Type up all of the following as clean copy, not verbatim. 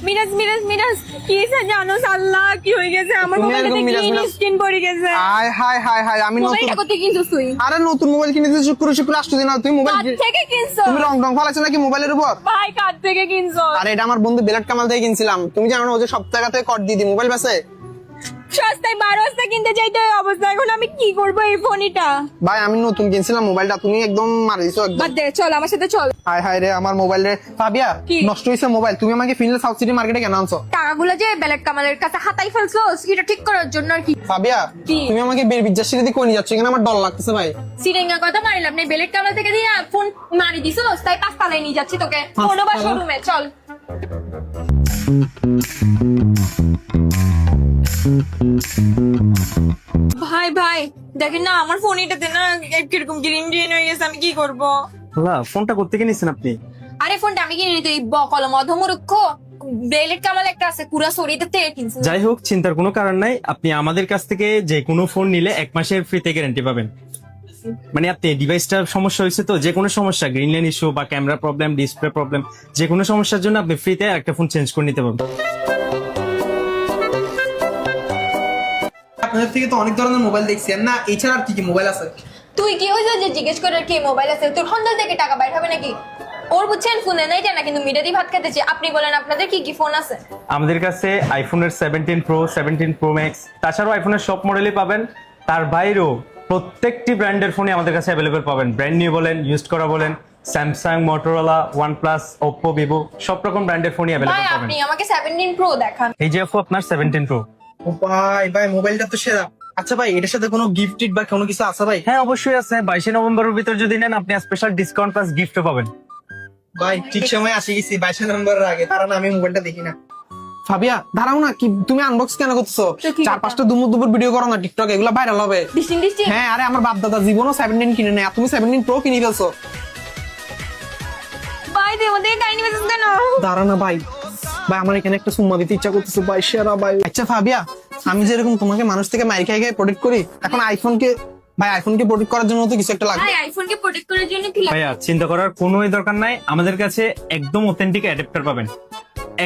মিরাজ মিরাজ মিরাজ কি হয়েছে জানো? আল্লাহ কি হয়ে গেছে আমার তুমি মোবাইলটা একদম মিরাজ, গ্রিন মিরাজ। স্ক্রিন পড়ে গেছে। হাই হাই হাই হাই আমি নতুন মোবাইলটা কত কিনছিস তুই? আরে নতুন মোবাইল কিনেছি শুক্র শুক্র আসছো দিন তুমি মোবাইল কার থেকে কিনছো? তুমি রং রং ফলাইছো নাকি মোবাইলের উপর? ভাই কার থেকে কিনছো? আরে এটা আমার বন্ধু বেলাট কামাল থেকে কিনছিলাম। তুমি জানো না ও যে সব জায়গা থেকে কর দিয়ে দি মোবাইল বেচে। সস্তায় 12 কিনতে চাইতে এই অবস্থা, এখন আমি কি করবো এই ফোনটা? ভাই আমি নতুন কিনছিলাম মোবাইলটা, তুমি একদম মার দিছো একদম। বাদ দে, চল আমার সাথে চল। হাই হাই রে আমার মোবাইল রে। ফাবিয়া কি? নষ্ট হয়েছে মোবাইল, তুমি আমাকে ফিনলে সাউথ সিটি মার্কেটে কেন আনছো? টাকাগুলো যে বেলেট কামালের কাছে হাতাই ফেলছো, এটা ঠিক করার জন্য আর কি। ফাবিয়া কি? তুমি আমাকে বের বিদ্যার সিঁড়ি দিয়ে কই নিয়ে যাচ্ছ? এখানে আমার ডর লাগতেছে ভাই। সিরেঙ্গা কথা মারিলাম না, বেলেট কামাল থেকে দিয়ে ফোন মারি দিছো, তাই 5 তলায় নিয়ে যাচ্ছি তোকে। কোনো বা শোরুমে চল। ভাই ভাই দেখেন না আমার ফোন এটাতে না কিরকম গ্রিন গ্রিন হয়ে গেছে, আমি কি করব? ফোনটা করতে কিনেছেন আপনি? আরে ফোনটা আমি কিনে নিতে বকল মধমূর্খ বেলেট কামাল একটা আছে পুরা শরীরতে থেকে কিনছি। যাই হোক, চিন্তার কোনো কারণ নাই। আপনি আমাদের কাছ থেকে যে কোনো ফোন নিলে 1 মাসের ফ্রিতে গ্যারান্টি পাবেন। মানে আপনি ডিভাইসটার সমস্যা হয়েছে তো, যে কোনো সমস্যা, গ্রিন লাইন ইস্যু বা ক্যামেরা প্রবলেম, ডিসপ্লে প্রবলেম, যে কোনো সমস্যার জন্য আপনি ফ্রিতে একটা ফোন চেঞ্জ করে নিতে পারবেন। আপনাদের থেকে তো অনেক ধরনের মোবাইল দেখছি না, এছাড়া আর কি কি মোবাইল আছে? তুই কি হয়েছে যে জিজ্ঞেস করার কি মোবাইল আছে? তোর হন্ডা থেকে টাকা বাইর হবে নাকি? ওর বুঝছেন ফোনে নাই জানা, কিন্তু মিটারি ভাত খেতেছে। আপনি বলেন আপনাদের কি কি ফোন আছে? আমাদের কাছে আইফোনের 17 প্রো, 17 প্রো ম্যাক্স, তাছাড়াও আইফোনের সব মডেলই পাবেন। তার বাইরেও প্রত্যেকটি ব্র্যান্ডের ফোনই আমাদের কাছে অ্যাভেলেবেল পাবেন। ব্র্যান্ড নিউ বলেন, ইউজড করা বলেন, Samsung, Motorola, OnePlus, Oppo, Vivo, সব রকম ব্র্যান্ডের ফোনই ভাই অ্যাভেলেবেল পাবেন। আপনি আমাকে 17 প্রো দেখান। এই যে আপু আপনার 17 প্রো। ও ভাই ভাই মোবাইলটা তো সেরা। আচ্ছা ভাই এটার সাথে কোনো গিফট বা কোনো কিছু আছে ভাই? হ্যাঁ অবশ্যই আছে। 22 নভেম্বরের ভিতর যদি নেন আপনি স্পেশাল ডিসকাউন্ট প্লাস গিফটও পাবেন। ভাই ঠিক সময় আসি গেছি 22 নম্বরের আগে, কারণ আমি মোবাইলটা দেখি না। ফাবিয়া দাঁড়াও না, কি তুমি আনবক্স কেন করছো? তো কি 4-5টা দুমুর দুপুর ভিডিও করো না টিকটক, এগুলো ভাইরাল হবে। ডিস্টিং ডিস্টিং হ্যাঁ আরে আমার বাপ দাদা জীবনও 17 কিনে নেয়, আর তুমি 17 প্রো কিনে ফেলছো। ভাই তুই ওদের কাহিনী মেসেজ কেন? দাঁড়া না ভাই, ভাই আমার এখানে একটা সুম্মা দিতে ইচ্ছা করতেছে ভাই, সেরা ভাই। আচ্ছা ফাবিয়া, আমি যেরকম তোমাকে মানুষ থেকে মাইর খেয়ে প্রোটেক্ট করি, এখন আইফোনকে প্রোটেক্ট করার জন্য তো কিছু একটা লাগবে। ভাই আইফোনকে প্রোটেক্ট করার জন্য কি লাগে? ভাইয়া চিন্তা করার কোনোই দরকার নাই। আমাদের কাছে একদম অথেন্টিক অ্যাডাপ্টার পাবেন।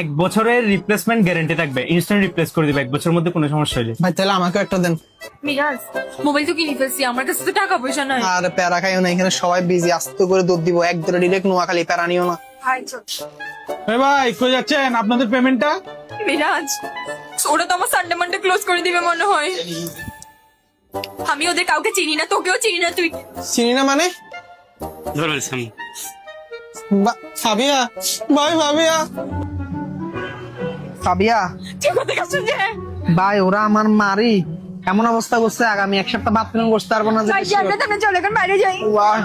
1 বছরের রিপ্লেসমেন্ট গ্যারান্টি থাকবে, ইনস্ট্যান্ট রিপ্লেস করে দিবে 1 বছরের মধ্যে কোনো সমস্যা হলে। ভাই তাহলে আমাকে একটা দেন। মিরাজ মোবাইল তো কিনে ফেলছি, আমার কাছে তো টাকা পয়সা নাই। আর প্যারা খাইও না, এখানে সবাই বিজি, আস্তে করে দুধ দিব, এক ধরে ডিরেক্ট নোয়াখালী, প্যারা নিও না। ভাই চল। ভাই কই যাচ্ছেন? আপনাদের পেমেন্টটা? মিরাজ ওরা তো আমার সানডে মানডে ক্লোজ করে দিবে মনে হয়। আমি ওদের কাউকে চিনি না, তোকেও চিনি না। তুই চিনি না মানে? ফাবিয়া ভাই, ফাবিয়া ফাবিয়া তুই কোথায় গেছিস যে? ভাই ওরা আমার মারি এমন অবস্থা করছে, আগামী 1 সপ্তাহ বাথরুম বসতে পারবো না যে। ভাই আমরা চলে এখন বাইরে যাই। ওয়াহ